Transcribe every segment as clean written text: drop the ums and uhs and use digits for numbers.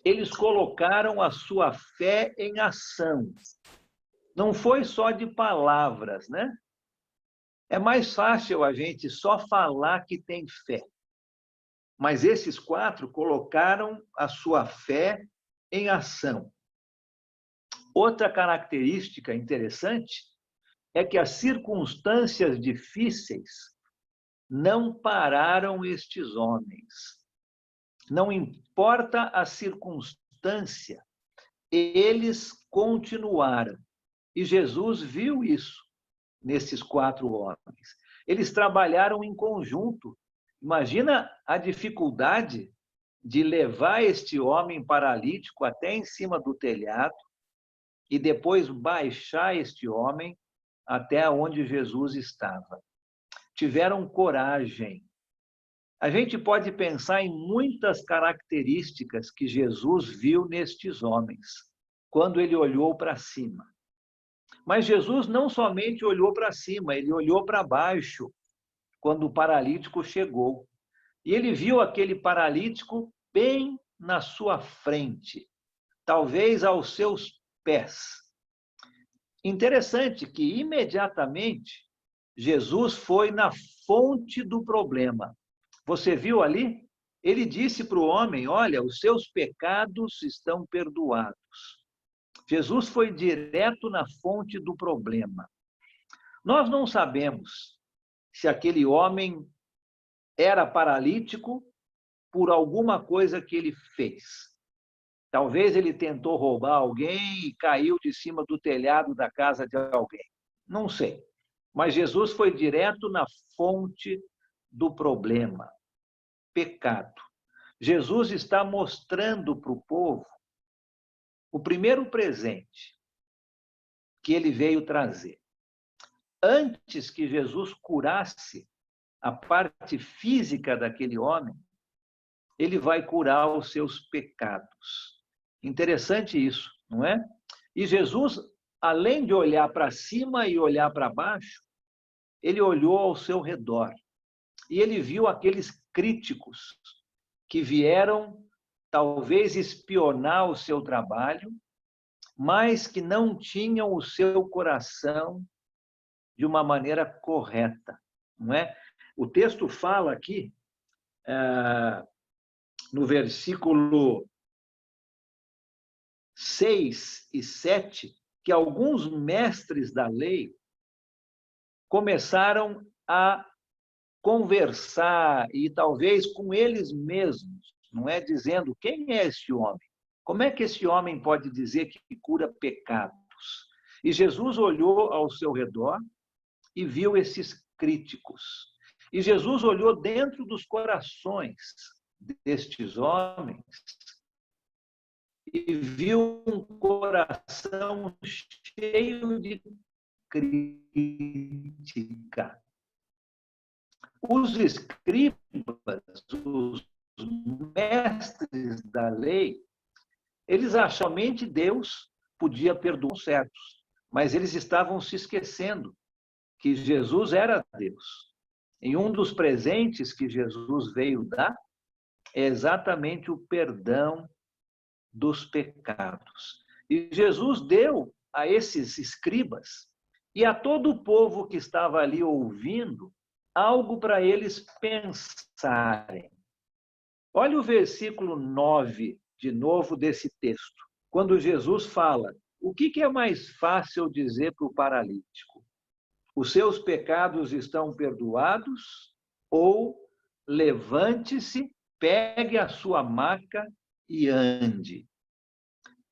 eles colocaram a sua fé em ação. Não foi só de palavras, né? É mais fácil a gente só falar que tem fé. Mas esses 4 colocaram a sua fé em ação. Outra característica interessante é que as circunstâncias difíceis não pararam estes homens. Não importa a circunstância, eles continuaram. E Jesus viu isso nesses 4 homens. Eles trabalharam em conjunto. Imagina a dificuldade de levar este homem paralítico até em cima do telhado e depois baixar este homem até onde Jesus estava. Tiveram coragem. A gente pode pensar em muitas características que Jesus viu nestes homens, quando ele olhou para cima. Mas Jesus não somente olhou para cima, ele olhou para baixo, quando o paralítico chegou. E ele viu aquele paralítico bem na sua frente, talvez aos seus pés. Interessante que, imediatamente, Jesus foi na fonte do problema. Você viu ali? Ele disse para o homem, olha, os seus pecados estão perdoados. Jesus foi direto na fonte do problema. Nós não sabemos se aquele homem era paralítico por alguma coisa que ele fez. Talvez ele tentou roubar alguém e caiu de cima do telhado da casa de alguém. Não sei. Mas Jesus foi direto na fonte do problema, pecado. Jesus está mostrando para o povo o primeiro presente que ele veio trazer. Antes que Jesus curasse a parte física daquele homem, ele vai curar os seus pecados. Interessante isso, não é? E Jesus, além de olhar para cima e olhar para baixo, ele olhou ao seu redor. E ele viu aqueles críticos que vieram, talvez, espionar o seu trabalho, mas que não tinham o seu coração de uma maneira correta, não é? O texto fala aqui, no versículo 6 e 7, que alguns mestres da lei começaram a conversar, e talvez com eles mesmos, não é? Dizendo, quem é esse homem? Como é que esse homem pode dizer que cura pecados? E Jesus olhou ao seu redor e viu esses críticos. E Jesus olhou dentro dos corações destes homens e viu um coração cheio de crítica. Os escribas, os mestres da lei, eles achavam que somente Deus podia perdoar os certos, mas eles estavam se esquecendo que Jesus era Deus. E um dos presentes que Jesus veio dar é exatamente o perdão dos pecados. E Jesus deu a esses escribas e a todo o povo que estava ali ouvindo algo para eles pensarem. Olha o versículo 9, de novo, desse texto. Quando Jesus fala, o que é mais fácil dizer para o paralítico? Os seus pecados estão perdoados? Ou levante-se, pegue a sua maca e ande?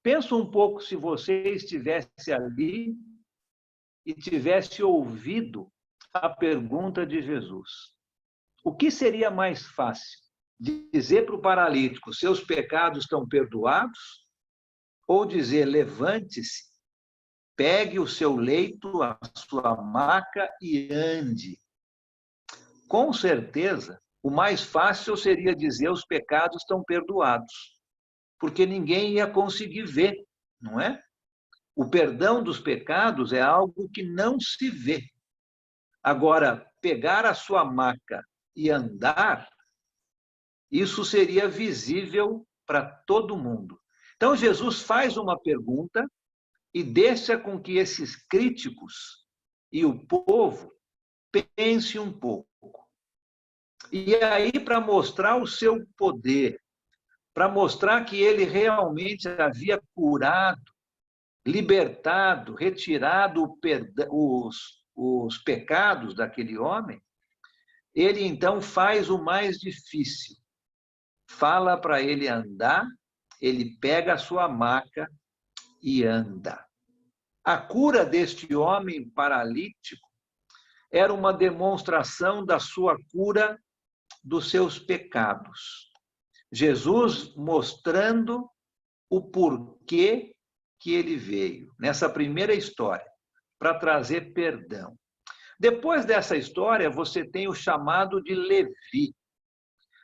Pensa um pouco se você estivesse ali e tivesse ouvido a pergunta de Jesus. O que seria mais fácil? Dizer para o paralítico, seus pecados estão perdoados? Ou dizer, levante-se, pegue o seu leito, a sua maca e ande? Com certeza, o mais fácil seria dizer, os pecados estão perdoados, porque ninguém ia conseguir ver, não é? O perdão dos pecados é algo que não se vê. Agora, pegar a sua maca e andar, isso seria visível para todo mundo. Então, Jesus faz uma pergunta e deixa com que esses críticos e o povo pense um pouco. E aí, para mostrar o seu poder, para mostrar que ele realmente havia curado, libertado, retirado os pecados daquele homem, ele então faz o mais difícil. Fala para ele andar, ele pega a sua maca e anda. A cura deste homem paralítico era uma demonstração da sua cura dos seus pecados. Jesus mostrando o porquê que ele veio, nessa primeira história, para trazer perdão. Depois dessa história, você tem o chamado de Levi.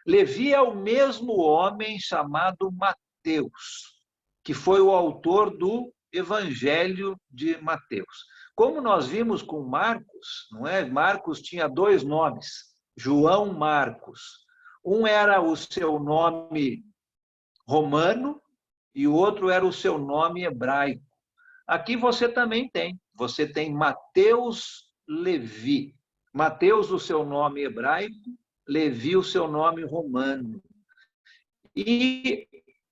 Levi é o mesmo homem chamado Mateus, que foi o autor do Evangelho de Mateus. Como nós vimos com Marcos, não é? Marcos tinha dois nomes, João Marcos. Um era o seu nome romano e o outro era o seu nome hebraico. Aqui você também tem. Você tem Mateus Levi. Mateus, o seu nome hebraico, Levi, o seu nome romano. E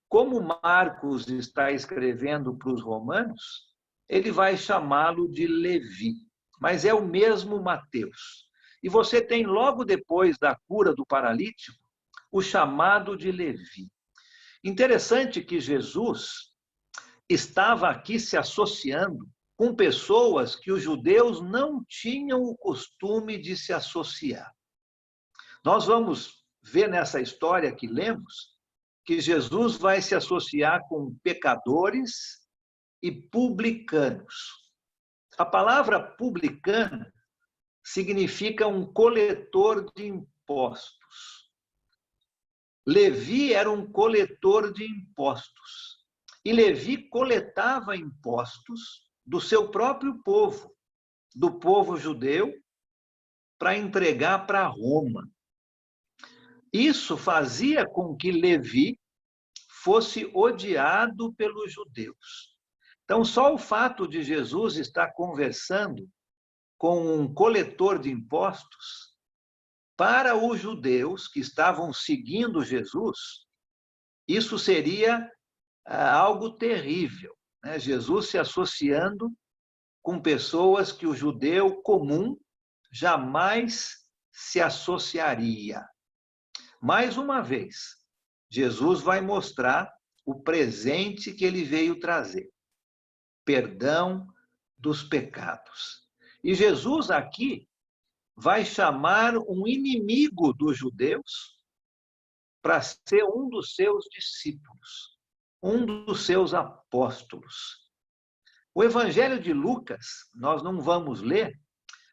como Marcos está escrevendo para os romanos, ele vai chamá-lo de Levi, mas é o mesmo Mateus. E você tem, logo depois da cura do paralítico, o chamado de Levi. Interessante que Jesus estava aqui se associando com pessoas que os judeus não tinham o costume de se associar. Nós vamos ver nessa história que lemos que Jesus vai se associar com pecadores e publicanos. A palavra publicano significa um coletor de impostos. Levi era um coletor de impostos. E Levi coletava impostos do seu próprio povo, do povo judeu, para entregar para Roma. Isso fazia com que Levi fosse odiado pelos judeus. Então, só o fato de Jesus estar conversando com um coletor de impostos, para os judeus que estavam seguindo Jesus, isso seria algo terrível, né? Jesus se associando com pessoas que o judeu comum jamais se associaria. Mais uma vez, Jesus vai mostrar o presente que ele veio trazer: perdão dos pecados. E Jesus aqui vai chamar um inimigo dos judeus para ser um dos seus discípulos, um dos seus apóstolos. O Evangelho de Lucas, nós não vamos ler,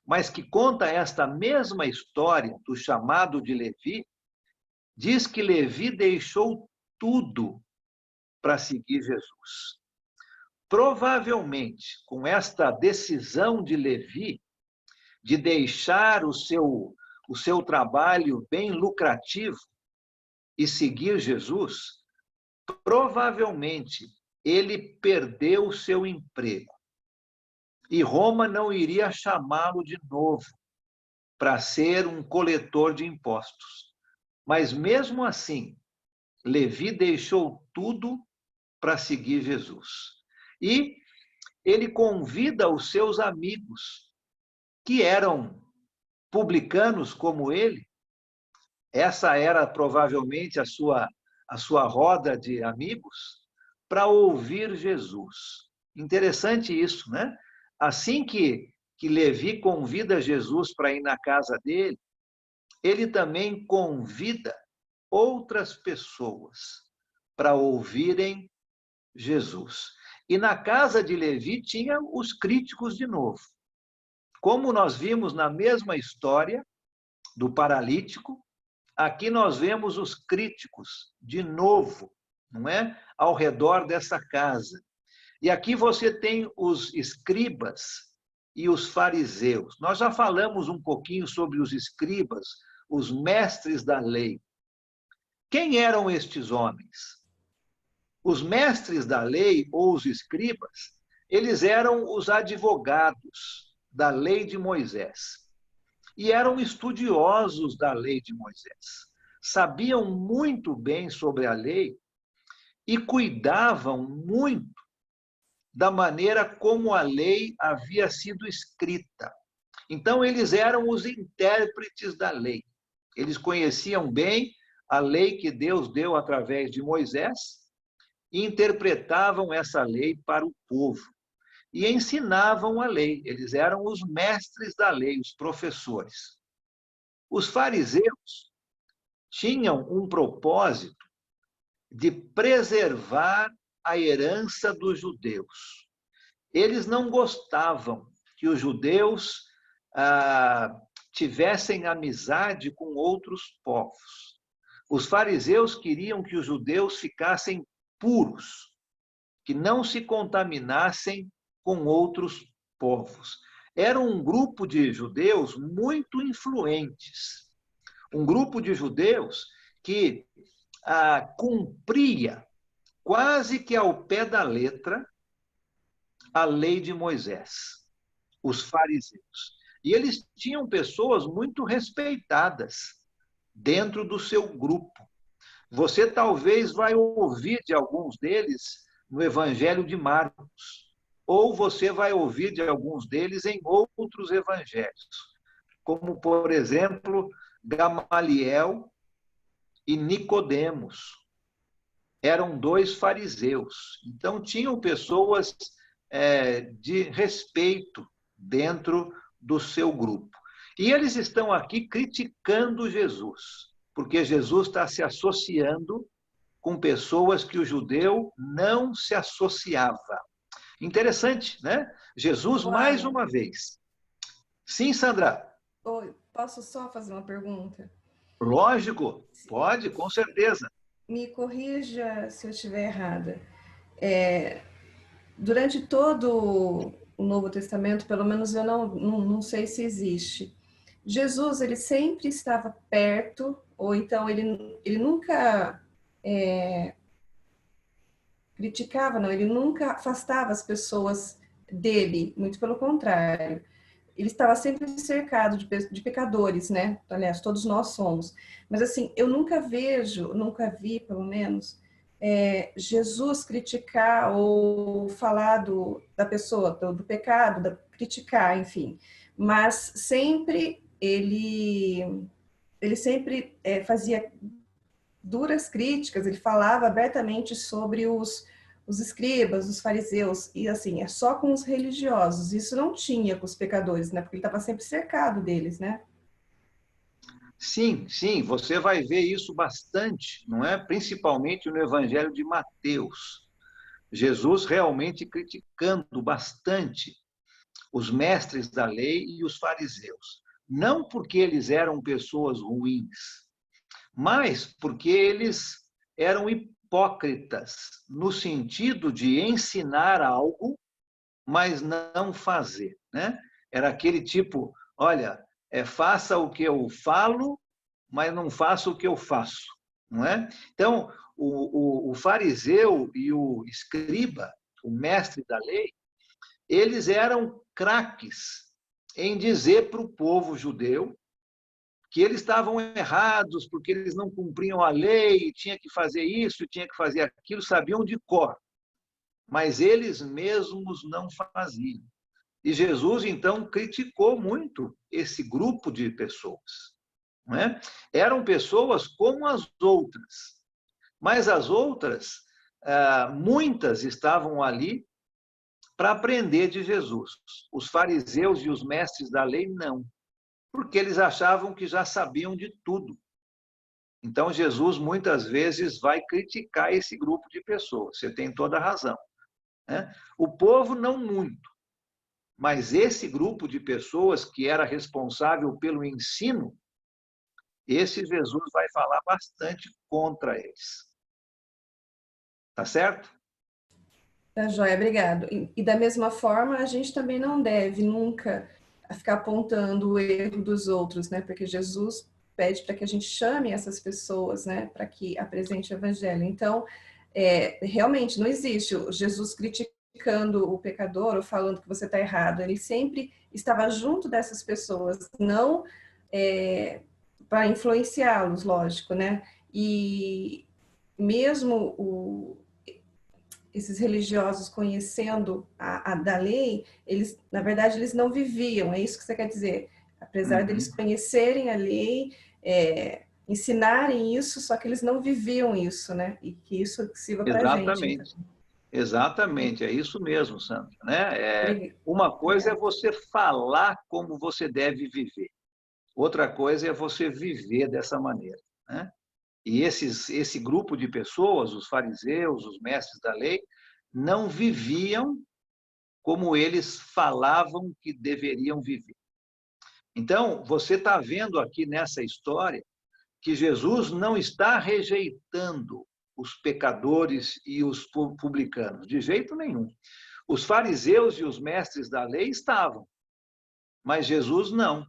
mas que conta esta mesma história do chamado de Levi, diz que Levi deixou tudo para seguir Jesus. Provavelmente, com esta decisão de Levi, de deixar o seu trabalho bem lucrativo e seguir Jesus, provavelmente ele perdeu o seu emprego. E Roma não iria chamá-lo de novo para ser um coletor de impostos. Mas mesmo assim, Levi deixou tudo para seguir Jesus. E ele convida os seus amigos, que eram publicanos como ele. Essa era provavelmente a sua roda de amigos, para ouvir Jesus. Interessante isso, né? Assim que Levi convida Jesus para ir na casa dele, ele também convida outras pessoas para ouvirem Jesus. E na casa de Levi tinha os críticos de novo. Como nós vimos na mesma história do paralítico, aqui nós vemos os críticos de novo, não é? Ao redor dessa casa. E aqui você tem os escribas e os fariseus. Nós já falamos um pouquinho sobre os escribas, os mestres da lei. Quem eram estes homens? Os mestres da lei, ou os escribas, eles eram os advogados da lei de Moisés e eram estudiosos da lei de Moisés. Sabiam muito bem sobre a lei e cuidavam muito da maneira como a lei havia sido escrita. Então, eles eram os intérpretes da lei. Eles conheciam bem a lei que Deus deu através de Moisés e interpretavam essa lei para o povo. E ensinavam a lei. Eles eram os mestres da lei, os professores. Os fariseus tinham um propósito de preservar a herança dos judeus. Eles não gostavam que os judeus tivessem amizade com outros povos. Os fariseus queriam que os judeus ficassem puros, que não se contaminassem com outros povos. Era um grupo de judeus muito influentes, um grupo de judeus que cumpria quase que ao pé da letra a lei de Moisés, os fariseus. E eles tinham pessoas muito respeitadas dentro do seu grupo. Você talvez vai ouvir de alguns deles no Evangelho de Marcos, ou você vai ouvir de alguns deles em outros evangelhos, como, por exemplo, Gamaliel e Nicodemos. Eram dois fariseus. Então, tinham pessoas de respeito dentro do seu grupo. E eles estão aqui criticando Jesus, porque Jesus está se associando com pessoas que o judeu não se associava. Interessante, né? Jesus, mais uma vez. Sim, Sandra? Oi, posso só fazer uma pergunta? Lógico, pode, com certeza. Me corrija se eu estiver errada. Durante todo o Novo Testamento, pelo menos eu não sei se existe, Jesus, ele sempre estava perto, ou então ele nunca criticava, não, ele nunca afastava as pessoas dele, muito pelo contrário. Ele estava sempre cercado de pecadores, né? Aliás, todos nós somos. Mas assim, eu nunca vi, pelo menos, Jesus criticar ou falar da pessoa, do pecado, criticar, enfim. Mas sempre ele sempre fazia duras críticas, ele falava abertamente sobre os escribas, os fariseus, e assim, é só com os religiosos. Isso não tinha com os pecadores, né? Porque ele estava sempre cercado deles, né? Sim, sim, você vai ver isso bastante, não é? Principalmente no Evangelho de Mateus. Jesus realmente criticando bastante os mestres da lei e os fariseus. Não porque eles eram pessoas ruins, mas porque eles eram hipócritas, no sentido de ensinar algo, mas não fazer, né? Era aquele tipo, olha, faça o que eu falo, mas não faça o que eu faço, não é? Então, o fariseu e o escriba, o mestre da lei, eles eram craques em dizer para o povo judeu que eles estavam errados porque eles não cumpriam a lei, tinha que fazer isso, tinha que fazer aquilo, sabiam de cor, mas eles mesmos não faziam. E Jesus, então, criticou muito esse grupo de pessoas. Não é? Eram pessoas como as outras, mas as outras, muitas estavam ali para aprender de Jesus. Os fariseus e os mestres da lei, não, porque eles achavam que já sabiam de tudo. Então, Jesus, muitas vezes, vai criticar esse grupo de pessoas. Você tem toda a razão, né? O povo, não muito. Mas esse grupo de pessoas que era responsável pelo ensino, esse Jesus vai falar bastante contra eles. Tá certo? Tá joia, obrigado. E da mesma forma, a gente também não deve nunca ficar apontando o erro dos outros, né? Porque Jesus pede para que a gente chame essas pessoas, né? Para que apresente o evangelho. Então, realmente não existe o Jesus criticando o pecador ou falando que você está errado. Ele sempre estava junto dessas pessoas, não para influenciá-los, lógico, né? E mesmo esses religiosos conhecendo a da lei, eles, na verdade, eles não viviam, é isso que você quer dizer. Apesar deles conhecerem a lei, ensinarem isso, só que eles não viviam isso, né? E que isso sirva para a gente. Então. Exatamente. Exatamente, é isso mesmo, Sandra. Né? Uma coisa é você falar como você deve viver. Outra coisa é você viver dessa maneira. Né? E esse grupo de pessoas, os fariseus, os mestres da lei, não viviam como eles falavam que deveriam viver. Então, você está vendo aqui nessa história que Jesus não está rejeitando os pecadores e os publicanos, de jeito nenhum. Os fariseus e os mestres da lei estavam, mas Jesus não.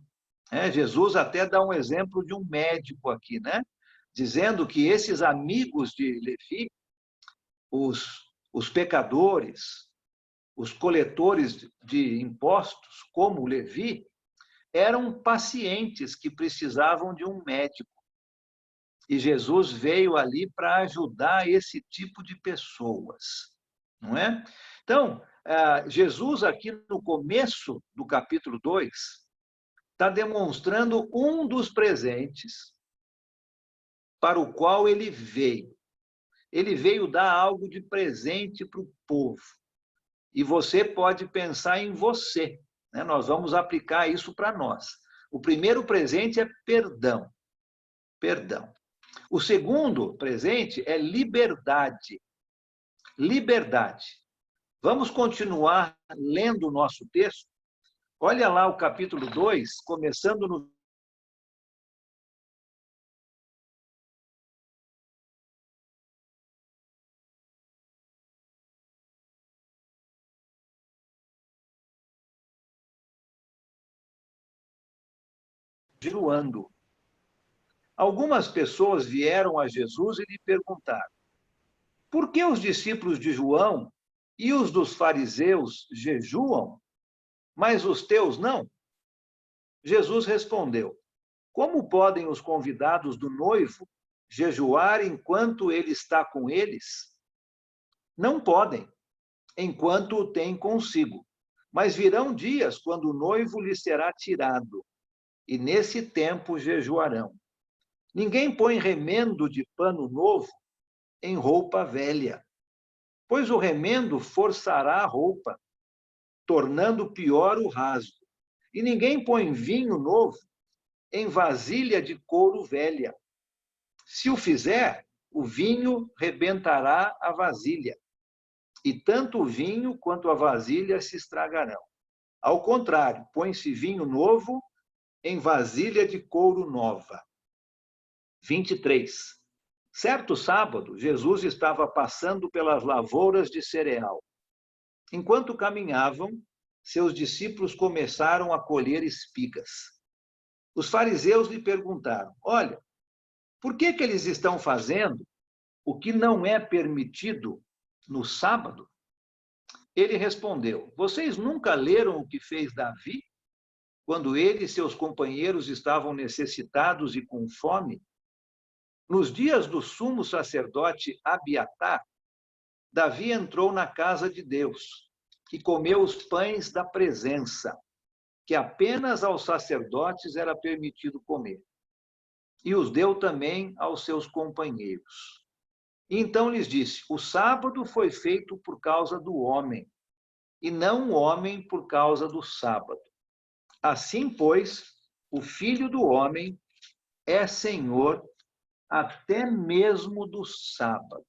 Jesus até dá um exemplo de um médico aqui, né? Dizendo que esses amigos de Levi, os pecadores, os coletores de impostos, como Levi, eram pacientes que precisavam de um médico. E Jesus veio ali para ajudar esse tipo de pessoas, não é? Então, Jesus aqui no começo do capítulo 2 está demonstrando um dos presentes para o qual ele veio. Ele veio dar algo de presente para o povo. E você pode pensar em você, né? Nós vamos aplicar isso para nós. O primeiro presente é perdão. Perdão. O segundo presente é liberdade. Liberdade. Vamos continuar lendo o nosso texto? Olha lá o capítulo 2, começando no jejuando. Algumas pessoas vieram a Jesus e lhe perguntaram: por que os discípulos de João e os dos fariseus jejuam, mas os teus não? Jesus respondeu: como podem os convidados do noivo jejuar enquanto ele está com eles? Não podem, enquanto o têm consigo. Mas virão dias quando o noivo lhes será tirado, e nesse tempo jejuarão. Ninguém põe remendo de pano novo em roupa velha, pois o remendo forçará a roupa, tornando pior o rasgo. E ninguém põe vinho novo em vasilha de couro velha. Se o fizer, o vinho rebentará a vasilha, e tanto o vinho quanto a vasilha se estragarão. Ao contrário, põe-se vinho novo em vasilha de couro nova. 23. Certo sábado, Jesus estava passando pelas lavouras de cereal. Enquanto caminhavam, seus discípulos começaram a colher espigas. Os fariseus lhe perguntaram: olha, por que eles estão fazendo o que não é permitido no sábado? Ele respondeu: vocês nunca leram o que fez Davi, quando ele e seus companheiros estavam necessitados e com fome? Nos dias do sumo sacerdote Abiatar, Davi entrou na casa de Deus e comeu os pães da presença, que apenas aos sacerdotes era permitido comer. E os deu também aos seus companheiros. E então lhes disse: o sábado foi feito por causa do homem, e não o homem por causa do sábado. Assim, pois, o Filho do Homem é Senhor até mesmo do sábado.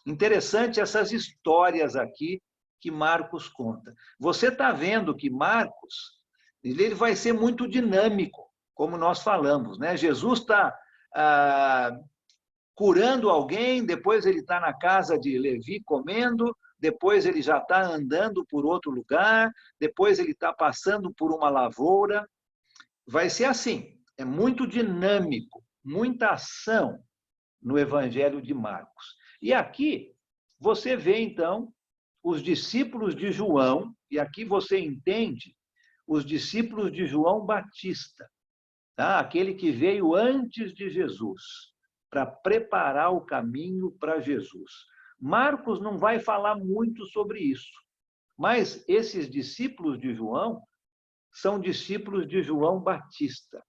Interessante essas histórias aqui que Marcos conta. Você está vendo que Marcos ele vai ser muito dinâmico, como nós falamos, né? Jesus está curando alguém, depois ele está na casa de Levi comendo, depois ele já está andando por outro lugar, depois ele está passando por uma lavoura. Vai ser assim, é muito dinâmico, muita ação no Evangelho de Marcos. E aqui você vê, então, os discípulos de João, e aqui você entende os discípulos de João Batista, tá? Aquele que veio antes de Jesus, para preparar o caminho para Jesus. Marcos não vai falar muito sobre isso, mas esses discípulos de João são discípulos de João Batista.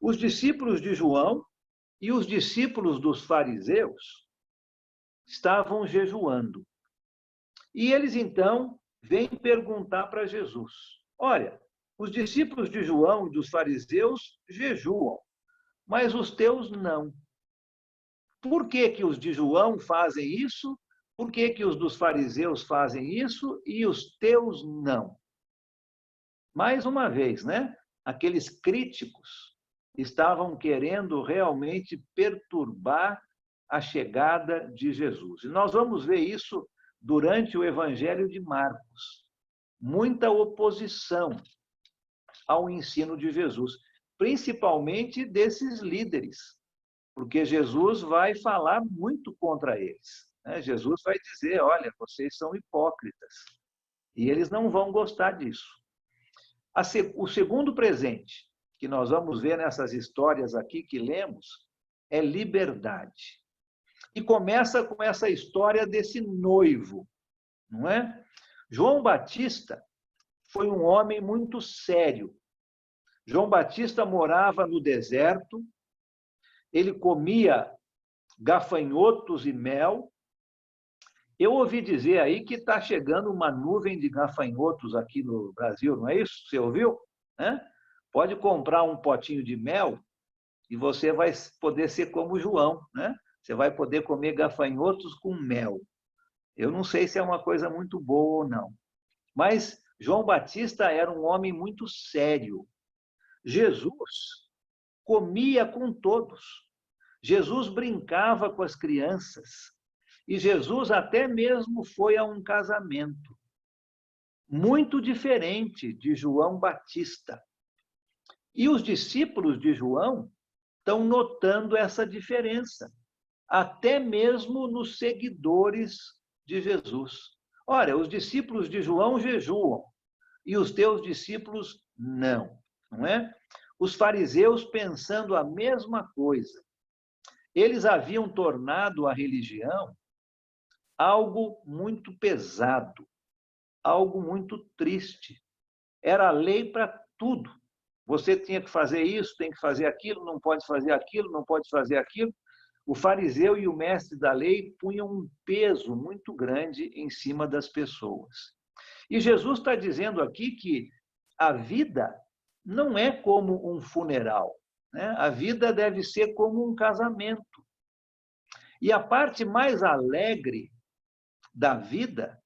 Os discípulos de João e os discípulos dos fariseus estavam jejuando. E eles, então, vêm perguntar para Jesus: olha, os discípulos de João e dos fariseus jejuam, mas os teus não. Por que que os de João fazem isso? Por que que os dos fariseus fazem isso e os teus não? Mais uma vez, né? Aqueles críticos estavam querendo realmente perturbar a chegada de Jesus. E nós vamos ver isso durante o Evangelho de Marcos. Muita oposição ao ensino de Jesus, principalmente desses líderes, porque Jesus vai falar muito contra eles. Jesus vai dizer: olha, vocês são hipócritas, e eles não vão gostar disso. O segundo presente que nós vamos ver nessas histórias aqui que lemos é liberdade. E começa com essa história desse noivo, não é? João Batista foi um homem muito sério. João Batista morava no deserto, ele comia gafanhotos e mel. Eu ouvi dizer aí que está chegando uma nuvem de gafanhotos aqui no Brasil, não é isso? Você ouviu? Pode comprar um potinho de mel e você vai poder ser como João, né? Você vai poder comer gafanhotos com mel. Eu não sei se é uma coisa muito boa ou não. Mas João Batista era um homem muito sério. Jesus comia com todos. Jesus brincava com as crianças. E Jesus até mesmo foi a um casamento. Muito diferente de João Batista. E os discípulos de João estão notando essa diferença, até mesmo nos seguidores de Jesus. Olha, os discípulos de João jejuam e os teus discípulos não, não é? Os fariseus pensando a mesma coisa. Eles haviam tornado a religião algo muito pesado, algo muito triste. Era lei para tudo. Você tinha que fazer isso, tem que fazer aquilo, não pode fazer aquilo, não pode fazer aquilo. O fariseu e o mestre da lei punham um peso muito grande em cima das pessoas. E Jesus está dizendo aqui que a vida não é como um funeral, né? A vida deve ser como um casamento. E a parte mais alegre da vida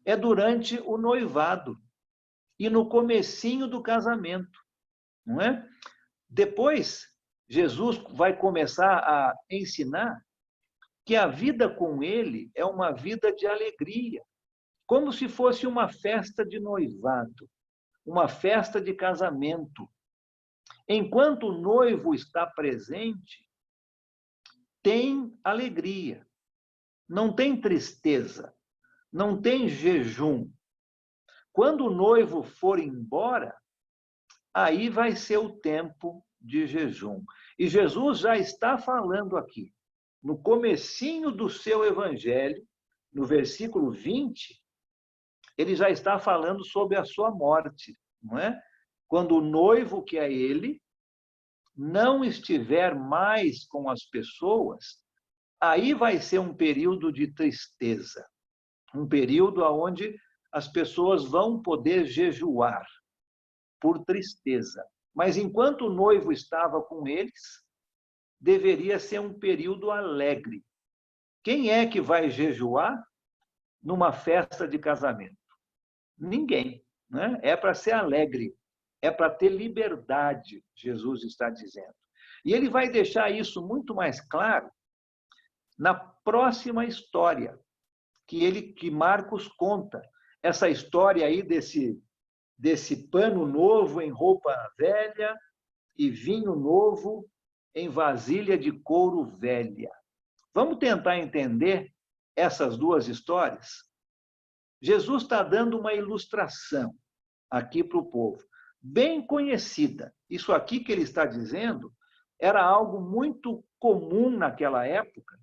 é durante o noivado e no comecinho do casamento, não é? Depois, Jesus vai começar a ensinar que a vida com ele é uma vida de alegria, como se fosse uma festa de noivado, uma festa de casamento. Enquanto o noivo está presente, tem alegria, não tem tristeza, não tem jejum. Quando o noivo for embora, aí vai ser o tempo de jejum. E Jesus já está falando aqui, no comecinho do seu evangelho, no versículo 20, ele já está falando sobre a sua morte, não é? Quando o noivo, que é ele, não estiver mais com as pessoas, aí vai ser um período de tristeza, um período onde as pessoas vão poder jejuar por tristeza. Mas enquanto o noivo estava com eles, deveria ser um período alegre. Quem é que vai jejuar numa festa de casamento? Ninguém, né? É para ser alegre, é para ter liberdade, Jesus está dizendo. E ele vai deixar isso muito mais claro na próxima história que Marcos conta. Essa história aí desse pano novo em roupa velha e vinho novo em vasilha de couro velha. Vamos tentar entender essas duas histórias, Jesus está dando uma ilustração aqui para o povo, bem conhecida. Isso aqui que ele está dizendo era algo muito comum naquela época,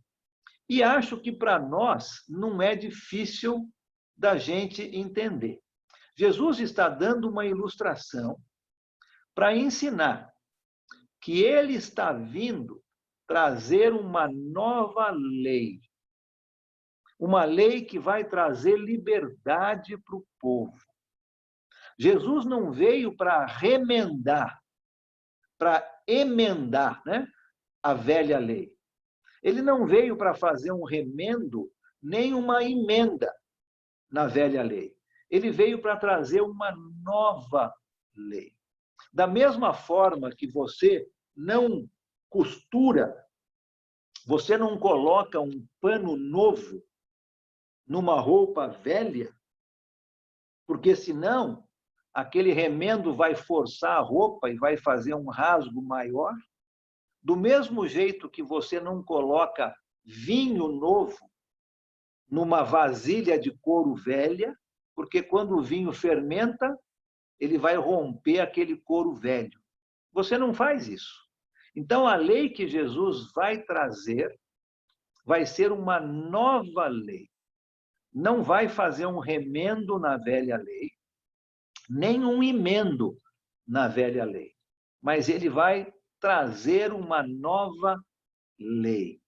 e acho que para nós não é difícil da gente entender. Jesus está dando uma ilustração para ensinar que ele está vindo trazer uma nova lei. Uma lei que vai trazer liberdade para o povo. Jesus não veio para remendar, para emendar, né, a velha lei. Ele não veio para fazer um remendo, nem uma emenda na velha lei. Ele veio para trazer uma nova lei. Da mesma forma que você não costura, você não coloca um pano novo numa roupa velha, porque senão aquele remendo vai forçar a roupa e vai fazer um rasgo maior. Do mesmo jeito que você não coloca vinho novo numa vasilha de couro velha, porque quando o vinho fermenta, ele vai romper aquele couro velho. Você não faz isso. Então, a lei que Jesus vai trazer vai ser uma nova lei. Não vai fazer um remendo na velha lei, nem um emendo na velha lei, mas ele vai trazer uma nova lei.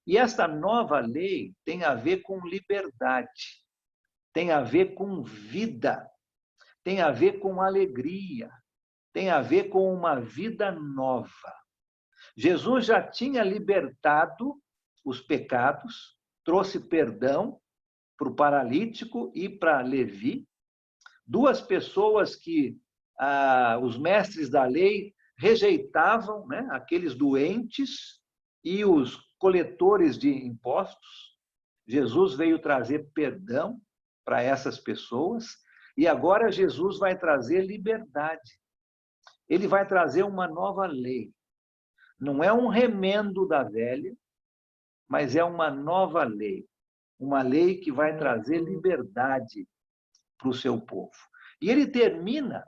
E esta nova lei tem a ver com liberdade, tem a ver com vida, tem a ver com alegria, tem a ver com uma vida nova. Jesus já tinha libertado os pecados, trouxe perdão para o paralítico e para Levi, duas pessoas que os mestres da lei rejeitavam, né, aqueles doentes e os coletores de impostos. Jesus veio trazer perdão para essas pessoas e agora Jesus vai trazer liberdade. Ele vai trazer uma nova lei. Não é um remendo da velha, mas é uma nova lei. Uma lei que vai trazer liberdade para o seu povo. E ele termina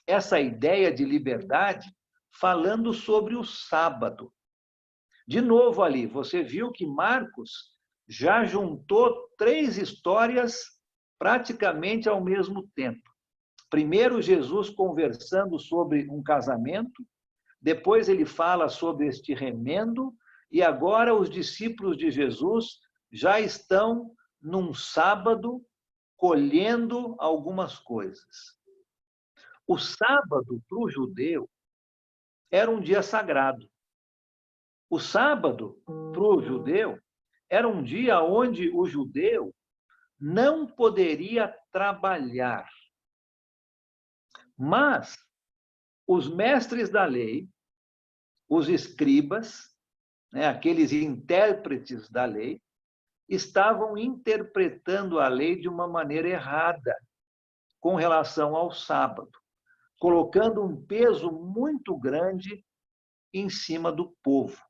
essa ideia de liberdade falando sobre o sábado. De novo ali, você viu que Marcos já juntou 3 histórias praticamente ao mesmo tempo. Primeiro, Jesus conversando sobre um casamento, depois ele fala sobre este remendo, e agora os discípulos de Jesus já estão num sábado colhendo algumas coisas. O sábado, para o judeu, era um dia sagrado. O sábado, para o judeu, era um dia onde o judeu não poderia trabalhar. Mas os mestres da lei, os escribas, né, aqueles intérpretes da lei, estavam interpretando a lei de uma maneira errada com relação ao sábado, colocando um peso muito grande em cima do povo.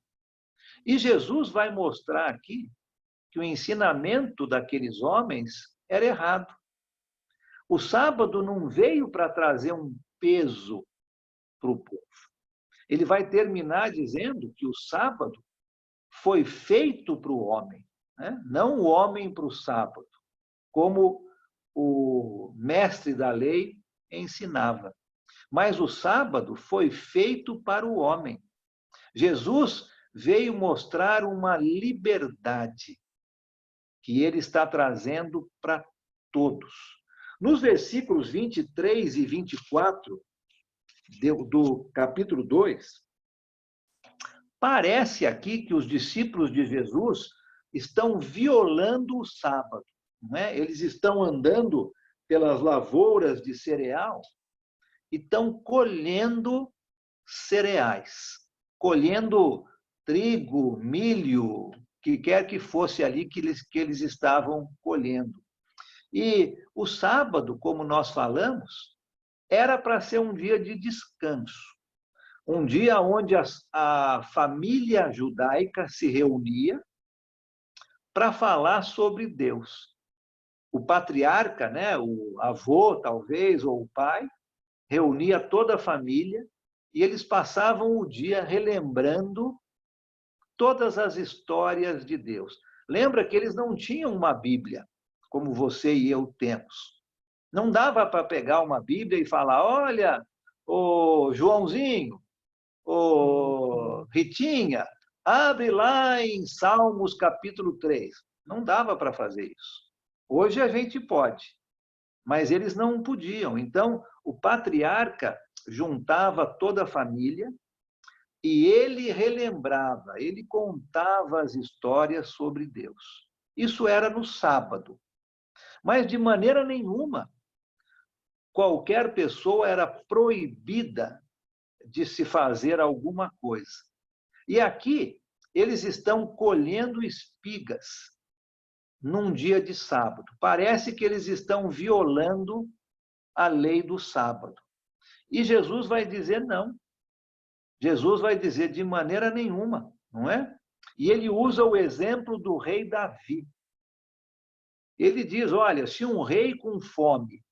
E Jesus vai mostrar aqui que o ensinamento daqueles homens era errado. O sábado não veio para trazer um peso para o povo. Ele vai terminar dizendo que o sábado foi feito para o homem, né? Não o homem para o sábado, como o mestre da lei ensinava. Mas o sábado foi feito para o homem. Jesus veio mostrar uma liberdade que ele está trazendo para todos. Nos versículos 23 e 24 do capítulo 2, parece aqui que os discípulos de Jesus estão violando o sábado, não é? Eles estão andando pelas lavouras de cereal e estão colhendo cereais, colhendo trigo, milho, que quer que fosse ali que eles estavam colhendo. E o sábado, como nós falamos, era para ser um dia de descanso, um dia onde a família judaica se reunia para falar sobre Deus. O patriarca, né, o avô, talvez, ou o pai, reunia toda a família e eles passavam o dia relembrando todas as histórias de Deus. Lembra que eles não tinham uma Bíblia, como você e eu temos. Não dava para pegar uma Bíblia e falar: olha, ô Joãozinho, ô Ritinha, abre lá em Salmos capítulo 3. Não dava para fazer isso. Hoje a gente pode, mas eles não podiam. Então, o patriarca juntava toda a família e ele relembrava, ele contava as histórias sobre Deus. Isso era no sábado. Mas, de maneira nenhuma, qualquer pessoa era proibida de se fazer alguma coisa. E aqui, eles estão colhendo espigas num dia de sábado. Parece que eles estão violando a lei do sábado. E Jesus vai dizer não. Jesus vai dizer de maneira nenhuma, não é? E ele usa o exemplo do rei Davi. Ele diz: olha, se um rei com fome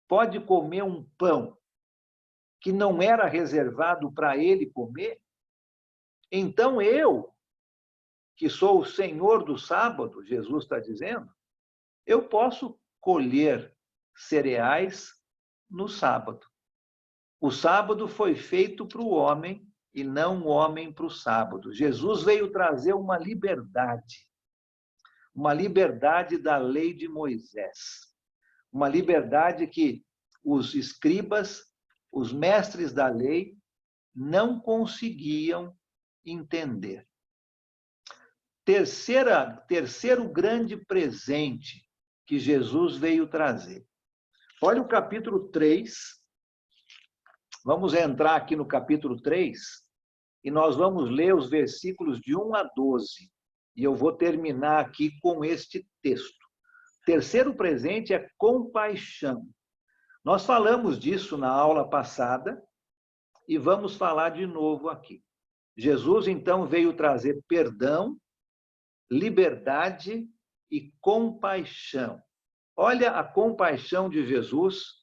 pode comer um pão que não era reservado para ele comer, então eu, que sou o Senhor do sábado, Jesus está dizendo, eu posso colher cereais no sábado. O sábado foi feito para o homem e não o homem para o sábado. Jesus veio trazer uma liberdade da lei de Moisés, uma liberdade que os escribas, os mestres da lei, não conseguiam entender. Terceiro grande presente que Jesus veio trazer. Olha o capítulo 3. Vamos entrar aqui no capítulo 3 e nós vamos ler os versículos de 1 a 12. E eu vou terminar aqui com este texto. Terceiro presente é compaixão. Nós falamos disso na aula passada e vamos falar de novo aqui. Jesus, então, veio trazer perdão, liberdade e compaixão. Olha a compaixão de Jesus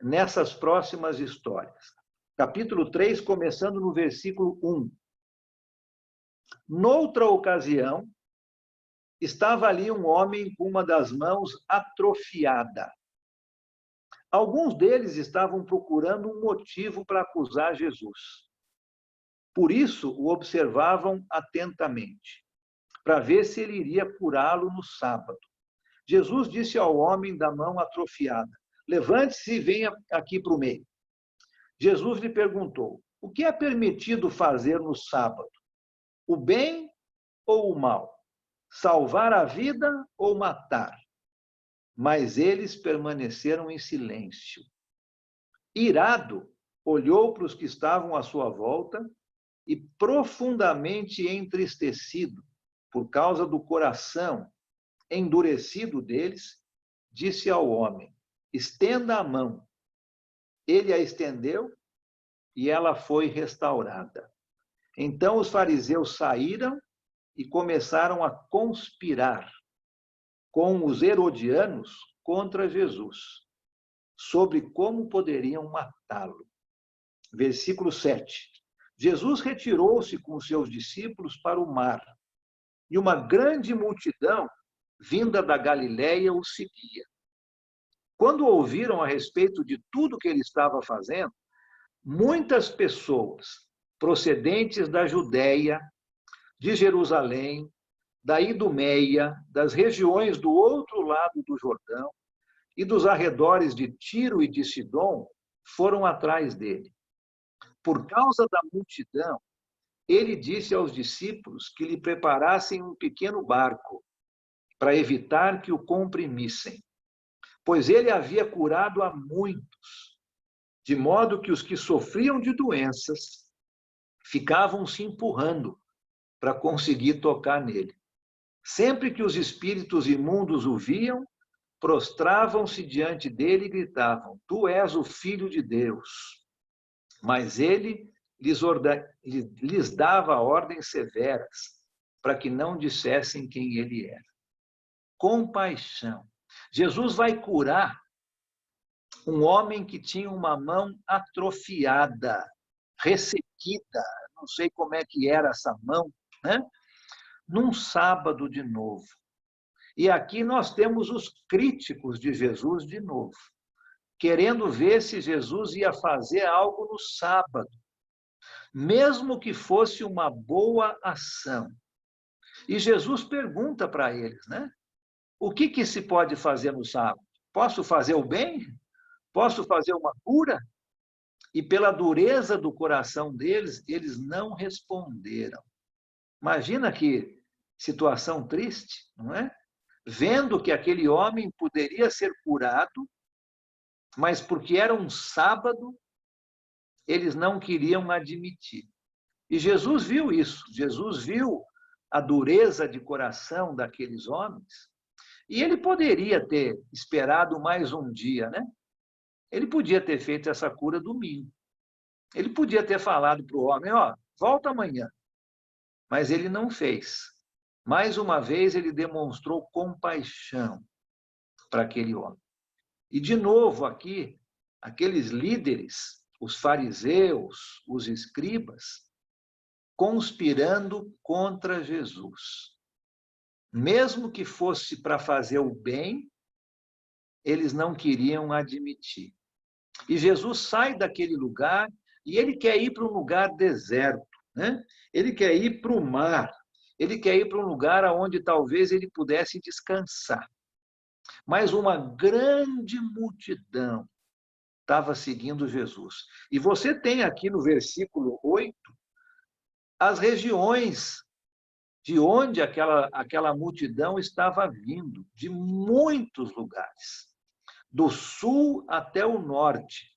nessas próximas histórias. Capítulo 3, começando no versículo 1. Noutra ocasião, estava ali um homem com uma das mãos atrofiada. Alguns deles estavam procurando um motivo para acusar Jesus. Por isso, o observavam atentamente, para ver se ele iria curá-lo no sábado. Jesus disse ao homem da mão atrofiada: levante-se e venha aqui para o meio. Jesus lhe perguntou: o que é permitido fazer no sábado? O bem ou o mal? Salvar a vida ou matar? Mas eles permaneceram em silêncio. Irado, olhou para os que estavam à sua volta e, profundamente entristecido por causa do coração endurecido deles, disse ao homem: estenda a mão. Ele a estendeu e ela foi restaurada. Então os fariseus saíram e começaram a conspirar com os herodianos contra Jesus, sobre como poderiam matá-lo. Versículo 7. Jesus retirou-se com seus discípulos para o mar, e uma grande multidão, vinda da Galiléia, o seguia. Quando ouviram a respeito de tudo que ele estava fazendo, muitas pessoas procedentes da Judéia, de Jerusalém, da Idumeia, das regiões do outro lado do Jordão e dos arredores de Tiro e de Sidom foram atrás dele. Por causa da multidão, ele disse aos discípulos que lhe preparassem um pequeno barco para evitar que o comprimissem, pois ele havia curado a muitos, de modo que os que sofriam de doenças ficavam se empurrando para conseguir tocar nele. Sempre que os espíritos imundos o viam, prostravam-se diante dele e gritavam: tu és o Filho de Deus. Mas ele lhes dava ordens severas, para que não dissessem quem ele era. Compaixão. Jesus vai curar um homem que tinha uma mão atrofiada, ressequida, não sei como é que era essa mão, né? Num sábado de novo. E aqui nós temos os críticos de Jesus de novo, querendo ver se Jesus ia fazer algo no sábado, mesmo que fosse uma boa ação. E Jesus pergunta para eles, né? O que se pode fazer no sábado? Posso fazer o bem? Posso fazer uma cura? E pela dureza do coração deles, eles não responderam. Imagina que situação triste, não é? Vendo que aquele homem poderia ser curado, mas porque era um sábado, eles não queriam admitir. E Jesus viu isso, Jesus viu a dureza de coração daqueles homens, e ele poderia ter esperado mais um dia, né? Ele podia ter feito essa cura domingo. Ele podia ter falado para o homem, ó, volta amanhã. Mas ele não fez. Mais uma vez, ele demonstrou compaixão para aquele homem. E, de novo, aqui, aqueles líderes, os fariseus, os escribas, conspirando contra Jesus. Mesmo que fosse para fazer o bem, eles não queriam admitir. E Jesus sai daquele lugar e ele quer ir para um lugar deserto, né? Ele quer ir para o mar, ele quer ir para um lugar onde talvez ele pudesse descansar. Mas uma grande multidão estava seguindo Jesus. E você tem aqui no versículo 8 as regiões de onde aquela multidão estava vindo, de muitos lugares, do sul até o norte,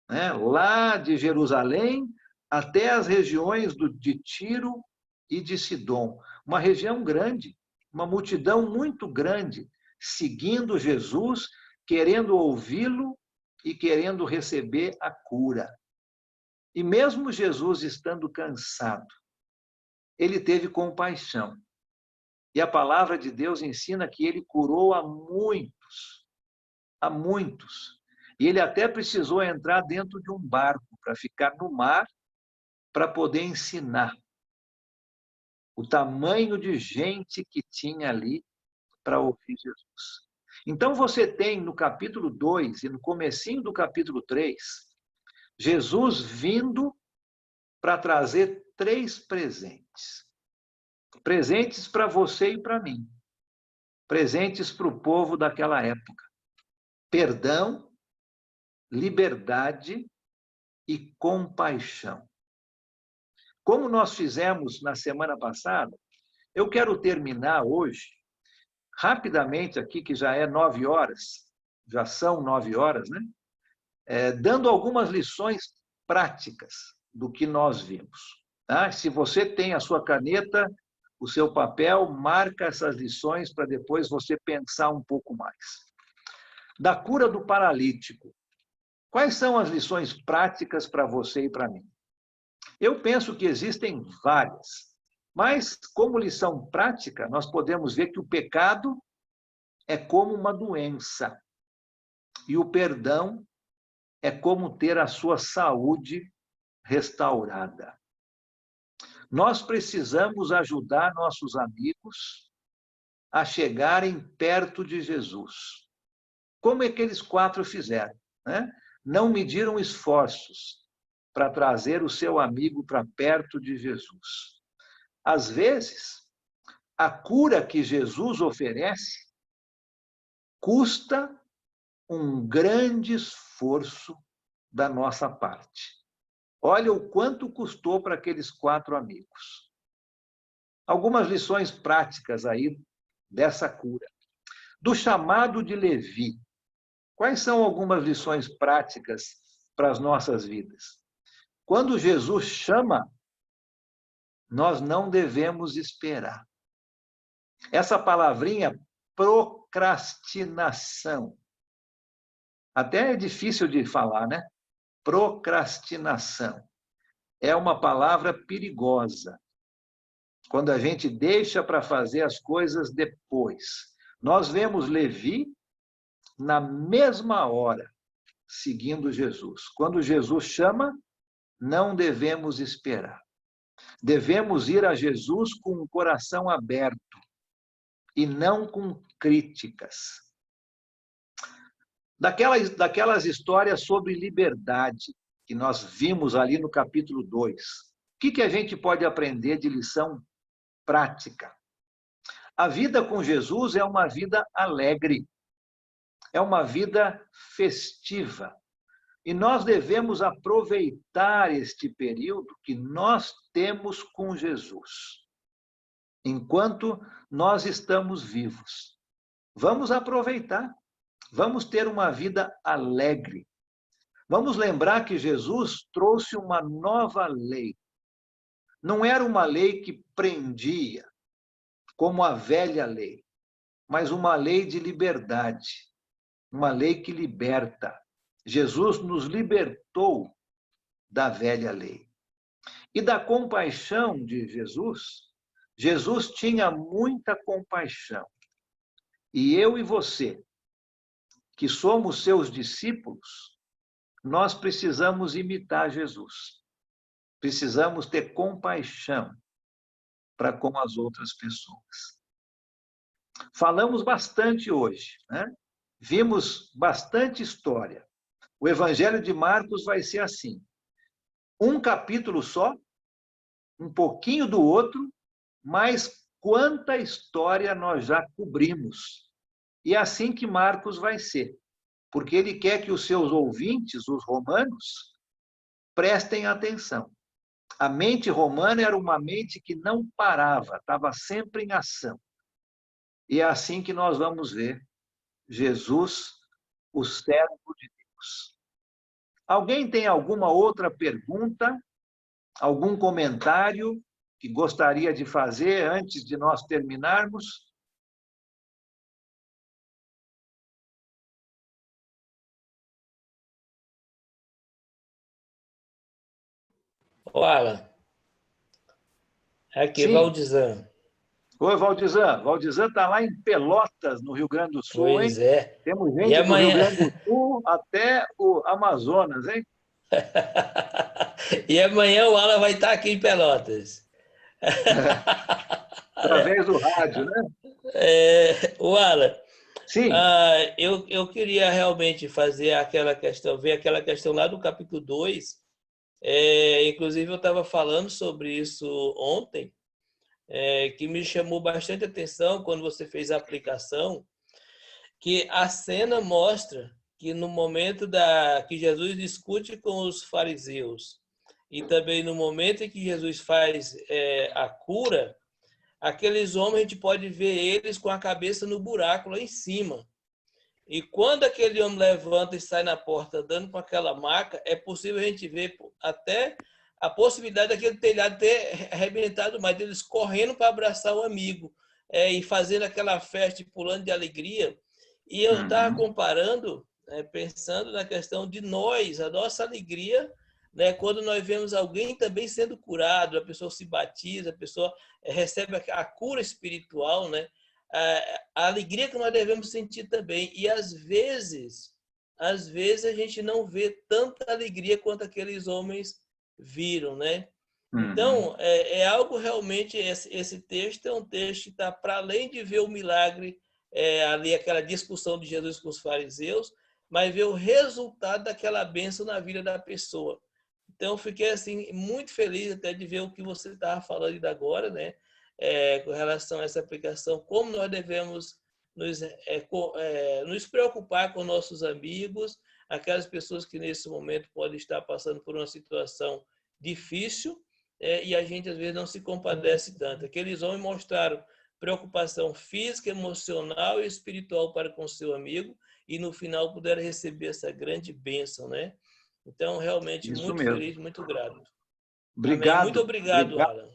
né? Lá de Jerusalém até as regiões de Tiro e de Sidom. Uma região grande, uma multidão muito grande, seguindo Jesus, querendo ouvi-lo e querendo receber a cura. E mesmo Jesus estando cansado, ele teve compaixão. E a palavra de Deus ensina que ele curou a muitos, a muitos. E ele até precisou entrar dentro de um barco para ficar no mar, para poder ensinar. O tamanho de gente que tinha ali para ouvir Jesus. Então você tem no capítulo 2 e no comecinho do capítulo 3, Jesus vindo para trazer 3 presentes. Presentes para você e para mim. Presentes para o povo daquela época. Perdão, liberdade e compaixão. Como nós fizemos na semana passada, eu quero terminar hoje, rapidamente aqui, que já é 9 horas, já são 9 horas, né? Dando algumas lições práticas do que nós vimos. Tá? Se você tem a sua caneta, o seu papel, marca essas lições para depois você pensar um pouco mais. Da cura do paralítico. Quais são as lições práticas para você e para mim? Eu penso que existem várias, mas como lição prática, nós podemos ver que o pecado é como uma doença e o perdão é como ter a sua saúde restaurada. Nós precisamos ajudar nossos amigos a chegarem perto de Jesus. Como é que aqueles 4 fizeram, né? Não mediram esforços para trazer o seu amigo para perto de Jesus. Às vezes, a cura que Jesus oferece custa um grande esforço da nossa parte. Olha o quanto custou para aqueles 4 amigos. Algumas lições práticas aí dessa cura. Do chamado de Levi. Quais são algumas lições práticas para as nossas vidas? Quando Jesus chama, nós não devemos esperar. Essa palavrinha, procrastinação. Até é difícil de falar, né? Procrastinação. É uma palavra perigosa. quando a gente deixa para fazer as coisas depois. Nós vemos Levi na mesma hora, seguindo Jesus. Quando Jesus chama, não devemos esperar. Devemos ir a Jesus com o coração aberto e não com críticas. Daquelas histórias sobre liberdade que nós vimos ali no capítulo 2, o que a gente pode aprender de lição prática? A vida com Jesus é uma vida alegre, é uma vida festiva. E nós devemos aproveitar este período que nós temos com Jesus, enquanto nós estamos vivos. Vamos aproveitar, vamos ter uma vida alegre. Vamos lembrar que Jesus trouxe uma nova lei. Não era uma lei que prendia, como a velha lei, mas uma lei de liberdade, uma lei que liberta. Jesus nos libertou da velha lei. E da compaixão de Jesus, Jesus tinha muita compaixão. E eu e você, que somos seus discípulos, nós precisamos imitar Jesus. Precisamos ter compaixão para com as outras pessoas. Falamos bastante hoje, né? Vimos bastante história. O Evangelho de Marcos vai ser assim: um capítulo só, um pouquinho do outro, mas quanta história nós já cobrimos. E é assim que Marcos vai ser, porque ele quer que os seus ouvintes, os romanos, prestem atenção. A mente romana era uma mente que não parava, estava sempre em ação. E é assim que nós vamos ver Jesus, o servo de Deus. Alguém tem alguma outra pergunta, algum comentário que gostaria de fazer antes de nós terminarmos? Ô, Alan, aqui, Sim. Valdizan. Oi, Valdizan. Valdizan está lá em Pelotas, no Rio Grande do Sul, hein? Pois é. Temos E gente do Rio amanhã... Grande do Sul até o Amazonas, hein? E amanhã o Alan vai estar aqui em Pelotas. Através do rádio, né? O Alan, Sim. eu queria realmente fazer aquela questão, ver aquela questão lá do capítulo 2. Inclusive, eu estava falando sobre isso ontem, que me chamou bastante atenção quando você fez a aplicação, que a cena mostra que no momento que Jesus discute com os fariseus e também no momento em que Jesus faz a cura, aqueles homens a gente pode ver eles com a cabeça no buraco lá em cima. E quando aquele homem levanta e sai na porta dando com aquela maca, é possível a gente ver até a possibilidade daquele telhado ter arrebentado mais, deles correndo para abraçar o amigo e fazendo aquela festa e pulando de alegria. E eu estava comparando, pensando na questão de nós, a nossa alegria, né, quando nós vemos alguém também sendo curado, a pessoa se batiza, a pessoa recebe a cura espiritual, né? A alegria que nós devemos sentir também. E às vezes a gente não vê tanta alegria quanto aqueles homens viram, né? Então, é algo realmente, esse texto é um texto que está para além de ver o milagre, ali aquela discussão de Jesus com os fariseus, mas ver o resultado daquela bênção na vida da pessoa. Então, eu fiquei assim, muito feliz até de ver o que você estava falando agora, né? Com relação a essa aplicação, como nós devemos nos preocupar com nossos amigos, aquelas pessoas que nesse momento podem estar passando por uma situação difícil, e a gente às vezes não se compadece tanto. Aqueles homens mostraram preocupação física, emocional e espiritual para com seu amigo e no final puderam receber essa grande bênção, né? Então, realmente, Isso muito mesmo. feliz, muito grato. Obrigado. Amém. Muito obrigado, Alan.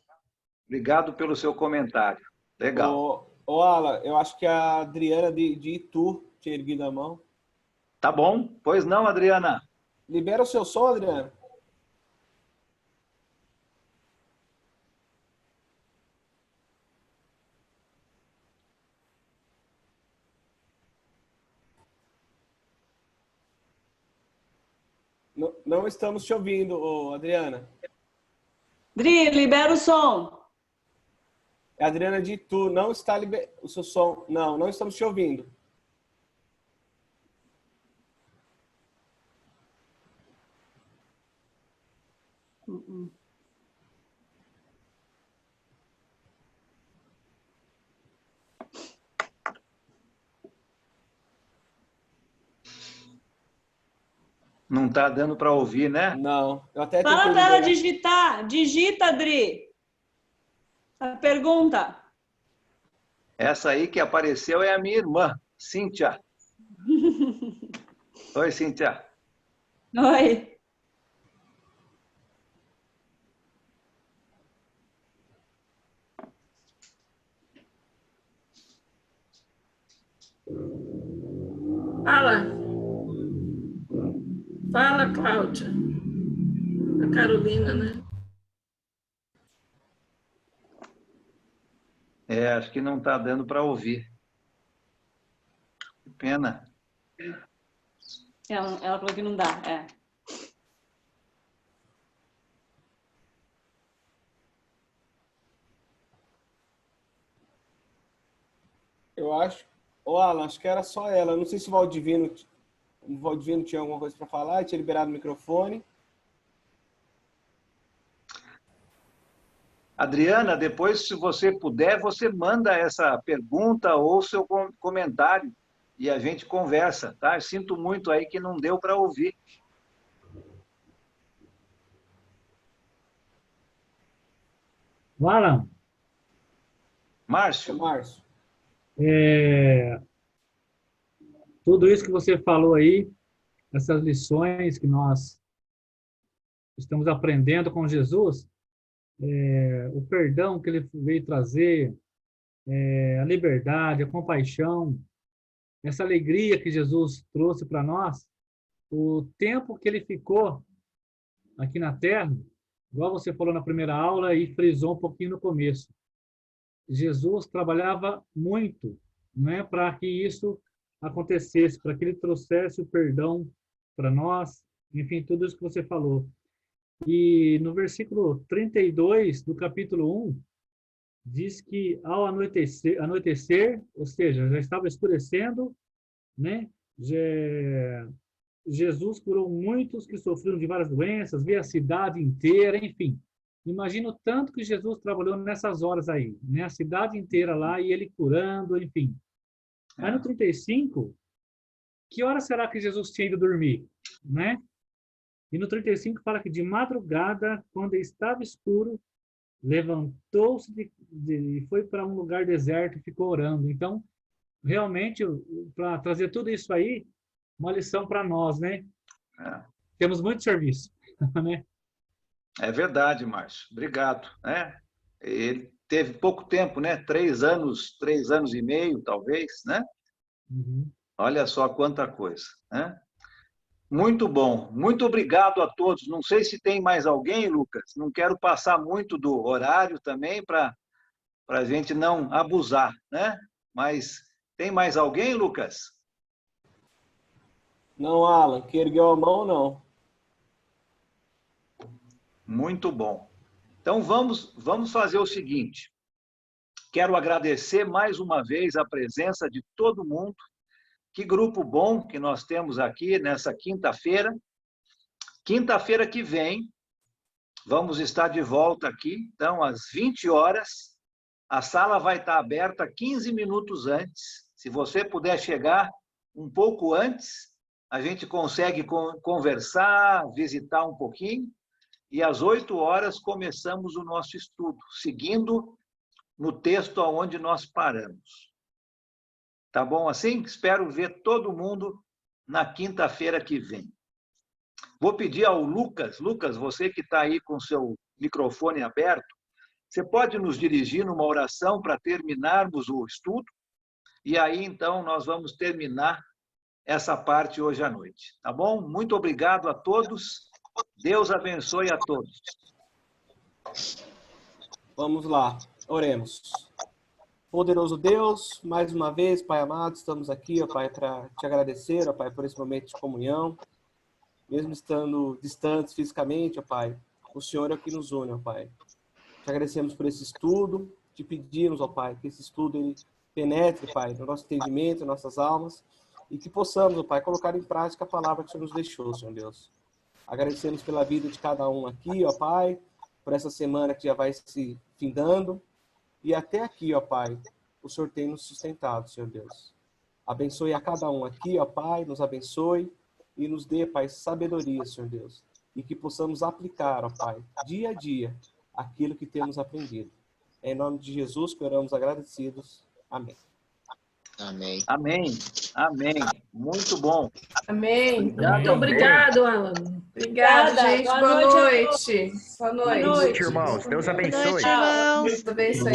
Obrigado pelo seu comentário. Legal. Ô Alan, eu acho que a Adriana de Itu tinha erguido a mão. Tá bom? Pois não, Adriana? Libera o seu som, Adriana. Não estamos te ouvindo, ô, Adriana. Dri, libera o som. A Adriana de Itu, não está liberando o seu som. Não estamos te ouvindo. Não está dando para ouvir, né? Não. Eu até Fala tentei para ela liberar. digitar. Digita, Dri. A pergunta. Essa aí que apareceu é a minha irmã, Cíntia. Oi, Cíntia. Oi. Fala. Fala, Cláudia. A Carolina, né? Acho que não está dando para ouvir. Que pena. Ela falou que não dá. É. Eu acho. Ô, Alan, acho que era só ela. Não sei se o Valdivino tinha alguma coisa para falar, tinha liberado o microfone. Adriana, depois, se você puder, você manda essa pergunta ou seu comentário e a gente conversa, tá? Eu sinto muito aí que não deu para ouvir. Alan, Márcio, Márcio. tudo isso que você falou aí, essas lições que nós estamos aprendendo com Jesus, o perdão que ele veio trazer, a liberdade, a compaixão, essa alegria que Jesus trouxe para nós, o tempo que ele ficou aqui na Terra, igual você falou na primeira aula e frisou um pouquinho no começo, Jesus trabalhava muito, não é, para que isso acontecesse, para que ele trouxesse o perdão para nós, enfim, tudo isso que você falou. E no versículo 32 do capítulo 1, diz que ao anoitecer, ou seja, já estava escurecendo, né? Jesus curou muitos que sofriam de várias doenças, veio a cidade inteira, enfim. Imagina o tanto que Jesus trabalhou nessas horas aí, né? A cidade inteira lá e ele curando, enfim. Aí no 35, que hora será que Jesus tinha ido dormir, né? E no 35 fala que de madrugada, quando estava escuro, levantou-se e foi para um lugar deserto e ficou orando. Então, realmente, para trazer tudo isso aí, uma lição para nós, né? Temos muito serviço, né? é verdade, Márcio. Obrigado, né? Ele teve pouco tempo, né? 3 anos e meio, talvez, né? Uhum. Olha só quanta coisa, né? Muito bom. Muito obrigado a todos. Não sei se tem mais alguém, Lucas. Não quero passar muito do horário também para a gente não abusar, né? Mas tem mais alguém, Lucas? Não, Alan, que ergueu a mão, não. Muito bom. Então, vamos fazer o seguinte. Quero agradecer mais uma vez a presença de todo mundo. Que grupo bom que nós temos aqui nessa quinta-feira. Quinta-feira que vem, vamos estar de volta aqui. Então, às 20 horas, a sala vai estar aberta 15 minutos antes. Se você puder chegar um pouco antes, a gente consegue conversar, visitar um pouquinho. E às 8 horas começamos o nosso estudo, seguindo no texto aonde nós paramos. Tá bom assim? Espero ver todo mundo na quinta-feira que vem. Vou pedir ao Lucas, você que está aí com seu microfone aberto, você pode nos dirigir numa oração para terminarmos o estudo? E aí, então, nós vamos terminar essa parte hoje à noite. Tá bom? Muito obrigado a todos. Deus abençoe a todos. Vamos lá, oremos. Poderoso Deus, mais uma vez, Pai amado, estamos aqui, ó Pai, para te agradecer, ó Pai, por esse momento de comunhão. mesmo estando distantes fisicamente, ó Pai, o Senhor é o que nos une, ó Pai. Te agradecemos por esse estudo, te pedimos, ó Pai, que esse estudo ele penetre, Pai, no nosso entendimento, em nossas almas, e que possamos, ó Pai, colocar em prática a palavra que o Senhor nos deixou, Senhor Deus. Agradecemos pela vida de cada um aqui, ó Pai, por essa semana que já vai se findando, e até aqui, ó Pai, o Senhor tem nos sustentado, Senhor Deus. Abençoe a cada um aqui, ó Pai, nos abençoe e nos dê, Pai, sabedoria, Senhor Deus, e que possamos aplicar, ó Pai, dia a dia, aquilo que temos aprendido. Em nome de Jesus que oramos agradecidos. Amém. Amém. Amém. Amém. Muito bom. Amém. Muito obrigado, Alan. Obrigada, Obrigada. gente. Boa Boa noite a noite. Boa Boa noite. noite. Irmãos, Deus abençoe. Deus abençoe.